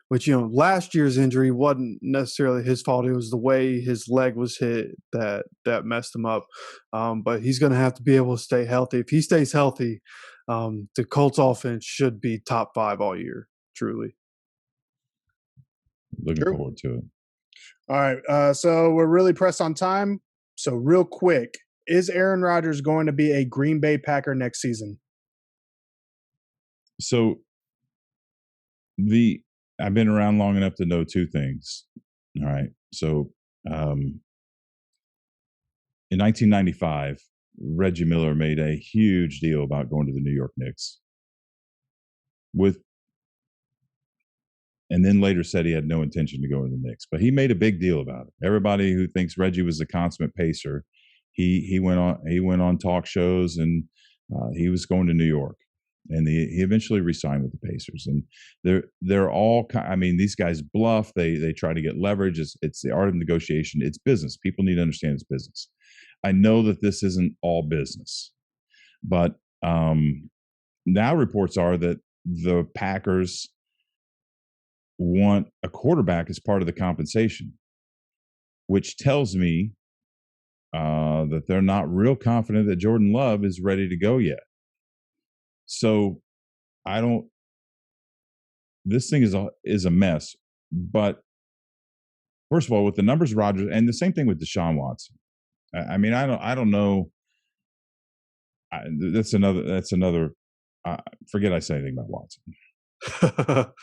Which last year's injury wasn't necessarily his fault. It was the way his leg was hit that messed him up. But he's going to have to be able to stay healthy. If he stays healthy, the Colts offense should be top 5 all year. Truly. Looking forward to it. All right. So we're really pressed on time. So real quick, is Aaron Rodgers going to be a Green Bay Packer next season? So I've been around long enough to know two things. All right. So in 1995, Reggie Miller made a huge deal about going to the New York Knicks. And then later said he had no intention to go to the Knicks. But he made a big deal about it. Everybody who thinks Reggie was the consummate pacer, he went on talk shows and he was going to New York. And he eventually re-signed with the Pacers. And they're all, these guys bluff. They try to get leverage. It's the art of negotiation. It's business. People need to understand it's business. I know that this isn't all business. But now reports are that the Packers want a quarterback as part of the compensation, which tells me that they're not real confident that Jordan Love is ready to go yet. So this thing is a mess, but first of all, with the numbers Rodgers, and the same thing with Deshaun Watson. I mean, I don't know. That's another. Forget I said anything about Watson.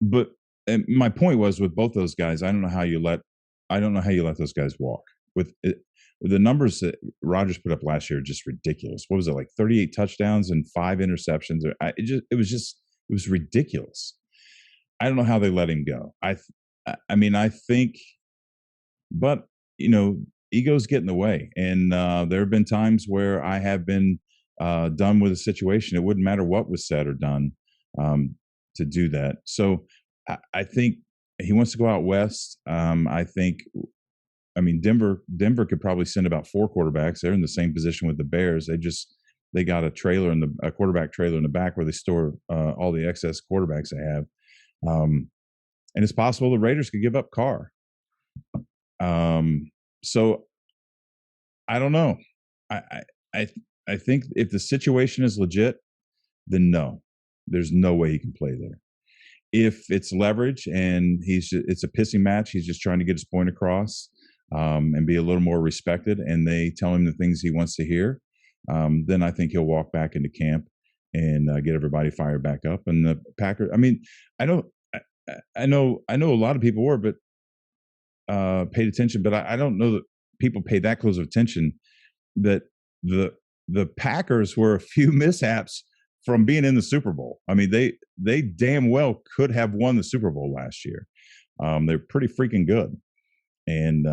But and my point was with both those guys, I don't know how you let those guys walk. With the numbers that Rodgers put up last year, are just ridiculous. What was it, like 38 touchdowns and 5 interceptions? It was ridiculous. I don't know how they let him go. I mean, I think, but egos get in the way, and there have been times where I have been done with a situation. It wouldn't matter what was said or done to do that. So I think he wants to go out west. I mean, Denver could probably send about 4 quarterbacks. They're in the same position with the Bears. They got a quarterback trailer in the back where they store all the excess quarterbacks they have. And it's possible the Raiders could give up Carr. So I don't know. I think if the situation is legit, then no, there's no way he can play there. If it's leverage and it's a pissing match, he's just trying to get his point across and be a little more respected, and they tell him the things he wants to hear, then I think he'll walk back into camp and get everybody fired back up. And the Packers, I mean, I know a lot of people were, but paid attention, but I don't know that people paid that close of attention that the Packers were a few mishaps from being in the Super Bowl. I mean, they damn well could have won the Super Bowl last year. They're pretty freaking good. And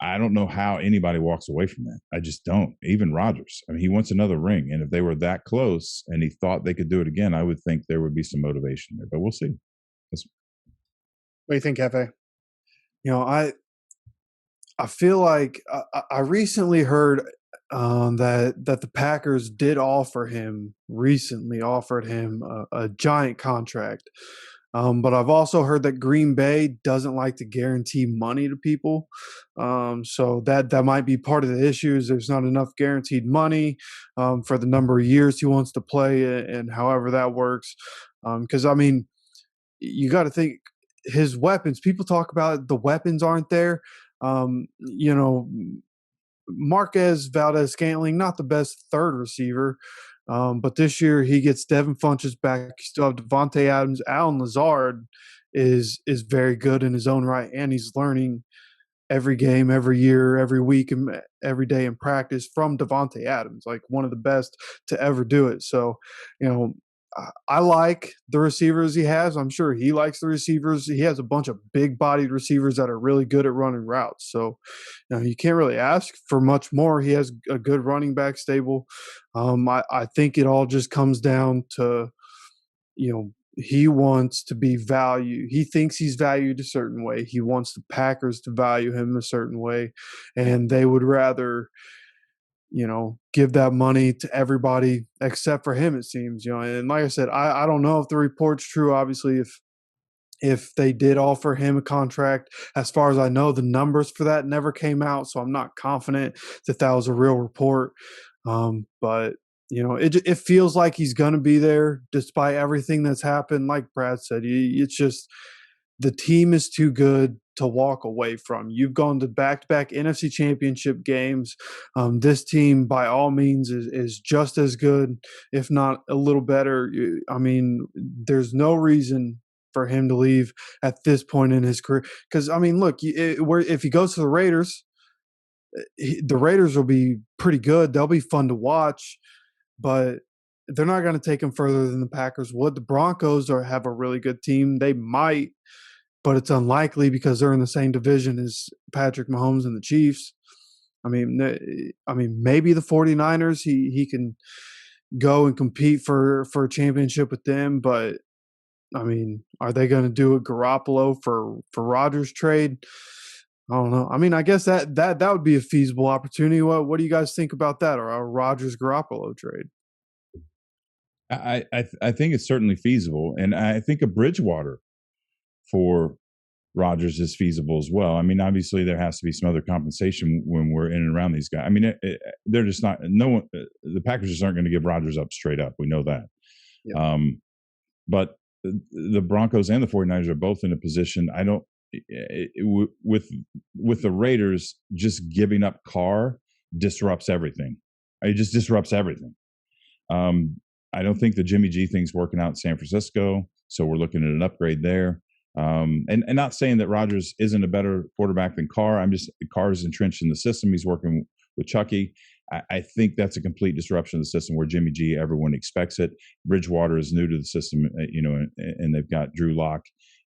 I don't know how anybody walks away from that. I just don't. Even Rodgers. I mean, he wants another ring. And if they were that close and he thought they could do it again, I would think there would be some motivation there. But we'll see. What do you think, Hefe? I feel like I recently heard that the Packers did offered him a giant contract. But I've also heard that Green Bay doesn't like to guarantee money to people. So that might be part of the issues. There's not enough guaranteed money for the number of years he wants to play and however that works. Because, I mean, you got to think his weapons. People talk about the weapons aren't there. Marquez Valdez-Scantling, not the best third receiver. But this year he gets Devin Funchess back. You still have Devontae Adams. Allen Lazard is very good in his own right, and he's learning every game, every year, every week, and every day in practice from Devontae Adams, like one of the best to ever do it. So, I like the receivers he has. I'm sure he likes the receivers. He has a bunch of big-bodied receivers that are really good at running routes. So, you can't really ask for much more. He has a good running back stable. I think it all just comes down to, he wants to be valued. He thinks he's valued a certain way. He wants the Packers to value him a certain way, and they would rather – give that money to everybody except for him, it seems, and like I said, I don't know if the report's true. Obviously, if they did offer him a contract, as far as I know, the numbers for that never came out. So I'm not confident that was a real report. But it feels like he's going to be there despite everything that's happened. Like Brad said, it's just, the team is too good to walk away from. You've gone to back-to-back NFC Championship games. This team, by all means, is just as good, if not a little better. I mean, there's no reason for him to leave at this point in his career. Because, I mean, look, if he goes to the Raiders will be pretty good. They'll be fun to watch, but they're not going to take him further than the Packers would. The Broncos have a really good team. They might, but it's unlikely because they're in the same division as Patrick Mahomes and the Chiefs. I mean, maybe the 49ers, he can go and compete for a championship with them, but I mean, are they going to do a Garoppolo for Rodgers trade? I don't know. I mean, I guess that would be a feasible opportunity. What do you guys think about that, or a Rodgers Garoppolo trade? I think it's certainly feasible, and I think a Bridgewater for Rodgers is feasible as well. I mean, obviously there has to be some other compensation when we're in and around these guys. I mean, they're just not. No one. The Packers just aren't going to give Rodgers up straight up. We know that. Yeah. But the Broncos and the 49ers are both in a position. with the Raiders, just giving up Carr disrupts everything. It just disrupts everything. I don't think the Jimmy G thing's working out in San Francisco, so we're looking at an upgrade there. And not saying that Rodgers isn't a better quarterback than Carr. Carr is entrenched in the system. He's working with Chucky. I think that's a complete disruption of the system where Jimmy G, everyone expects it. Bridgewater is new to the system, and they've got Drew Lock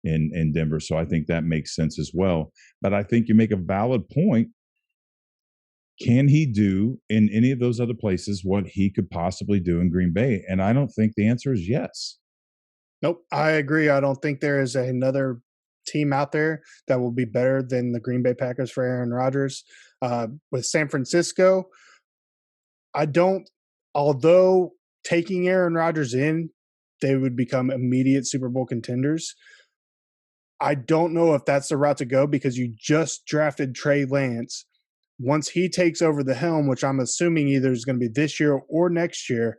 in Denver. So I think that makes sense as well. But I think you make a valid point. Can he do in any of those other places what he could possibly do in Green Bay? And I don't think the answer is yes. Nope, I agree. I don't think there is another team out there that will be better than the Green Bay Packers for Aaron Rodgers. With San Francisco, although taking Aaron Rodgers in, they would become immediate Super Bowl contenders. I don't know if that's the route to go because you just drafted Trey Lance. Once he takes over the helm, which I'm assuming either is going to be this year or next year,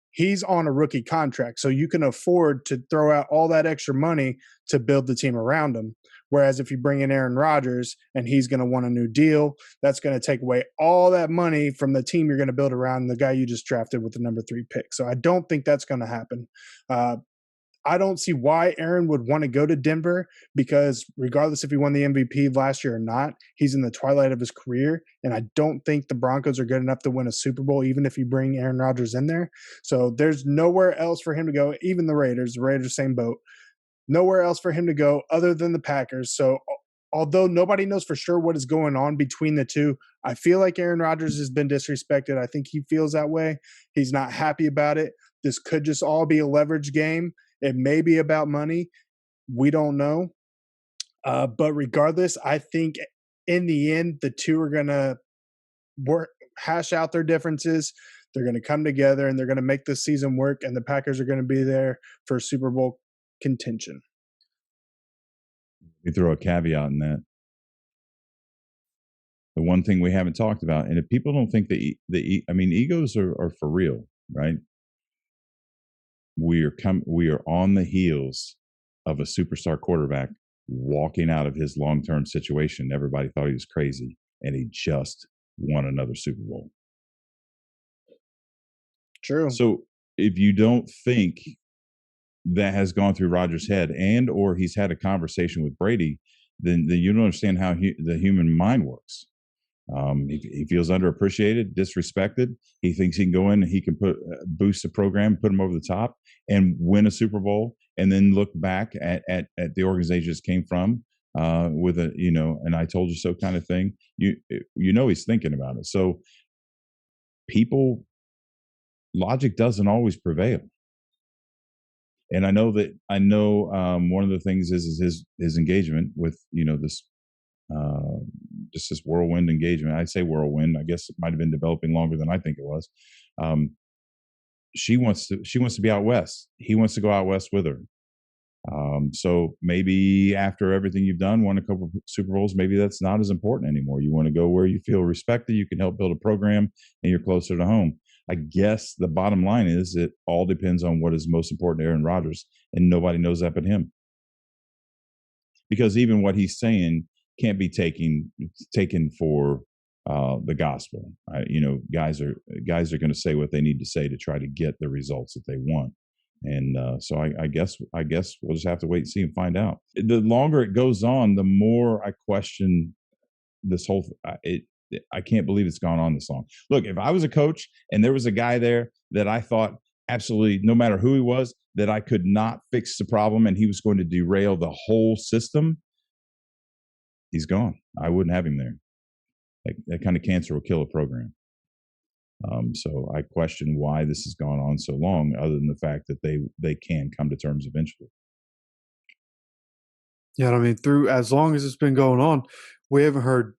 he's on a rookie contract. So you can afford to throw out all that extra money to build the team around him. Whereas if you bring in Aaron Rodgers and he's going to want a new deal, that's going to take away all that money from the team you're going to build around the guy you just drafted with the number 3 pick. So I don't think that's going to happen. I don't see why Aaron would want to go to Denver because regardless if he won the MVP last year or not, he's in the twilight of his career. And I don't think the Broncos are good enough to win a Super Bowl, even if you bring Aaron Rodgers in there. So there's nowhere else for him to go, even the Raiders, same boat. Nowhere else for him to go other than the Packers. So although nobody knows for sure what is going on between the two, I feel like Aaron Rodgers has been disrespected. I think he feels that way. He's not happy about it. This could just all be a leverage game. It may be about money. We don't know. But regardless, I think in the end, the two are going to hash out their differences. They're going to come together and they're going to make this season work. And the Packers are going to be there for Super Bowl contention. We throw a caveat in that. The one thing we haven't talked about, and if people don't think egos are for real, right? We are on the heels of a superstar quarterback walking out of his long-term situation. Everybody thought he was crazy, and he just won another Super Bowl. True. So if you don't think that has gone through Rodgers' head or he's had a conversation with Brady, then you don't understand how the human mind works. He feels underappreciated, disrespected. He thinks he can go in and he can boost the program, put him over the top, and win a Super Bowl, and then look back at the organization it came from with a an "I told you so" kind of thing. He's thinking about it. So logic doesn't always prevail. And I know one of the things is his engagement with this. Just this whirlwind engagement. I'd say whirlwind. I guess it might have been developing longer than I think it was. She wants to be out west. He wants to go out west with her. So maybe after everything you've done, won a couple of Super Bowls, maybe that's not as important anymore. You want to go where you feel respected. You can help build a program, and you're closer to home. I guess the bottom line is it all depends on what is most important to Aaron Rodgers, and nobody knows that but him. Because even what he's saying can't be taken for the gospel. Guys are going to say what they need to say to try to get the results that they want. And so I guess we'll just have to wait and see and find out. The longer it goes on, the more I question this whole. I can't believe it's gone on this long. Look, if I was a coach and there was a guy there that I thought absolutely, no matter who he was, that I could not fix the problem and he was going to derail the whole system, he's gone. I wouldn't have him there. That kind of cancer will kill a program. So I question why this has gone on so long, other than the fact that they can come to terms eventually. Yeah, I mean, through as long as it's been going on, we haven't heard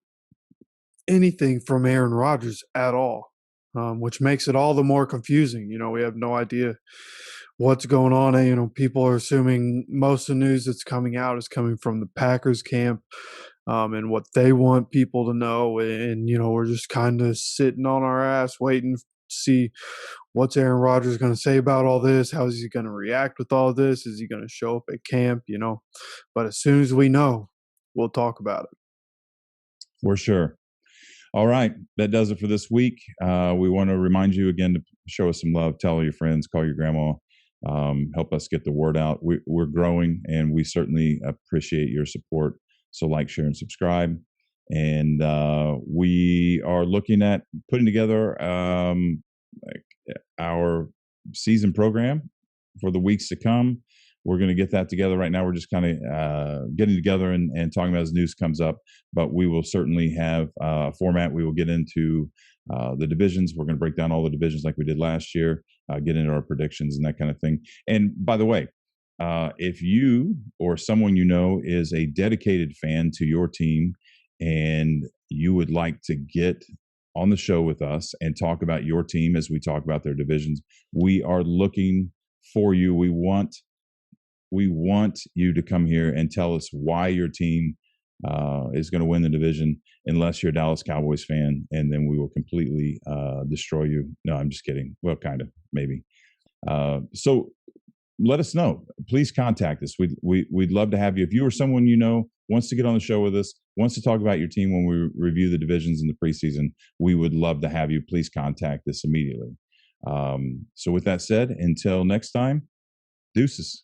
anything from Aaron Rodgers at all, which makes it all the more confusing. We have no idea what's going on. And, people are assuming most of the news that's coming out is coming from the Packers camp and what they want people to know. And, we're just kind of sitting on our ass waiting to see what's Aaron Rodgers going to say about all this. How is he going to react with all this? Is he going to show up at camp? But as soon as we know, we'll talk about it. For sure. All right. That does it for this week. We want to remind you again to show us some love. Tell all your friends, call your grandma, help us get the word out. We're growing, and we certainly appreciate your support. So like, share, and subscribe. And we are looking at putting together our season program for the weeks to come. We're going to get that together. Right now, we're just kind of getting together and talking about as news comes up. But we will certainly have a format. We will get into the divisions. We're going to break down all the divisions like we did last year, get into our predictions and that kind of thing. And by the way, if you or someone you know is a dedicated fan to your team and you would like to get on the show with us and talk about your team as we talk about their divisions, we are looking for you. We want you to come here and tell us why your team is going to win the division, unless you're a Dallas Cowboys fan, and then we will completely destroy you. No, I'm just kidding. Well, kind of, maybe. So let us know. Please contact us. We'd love to have you. If you or someone you know wants to get on the show with us, wants to talk about your team when we review the divisions in the preseason, we would love to have you. Please contact us immediately. So with that said, until next time, deuces.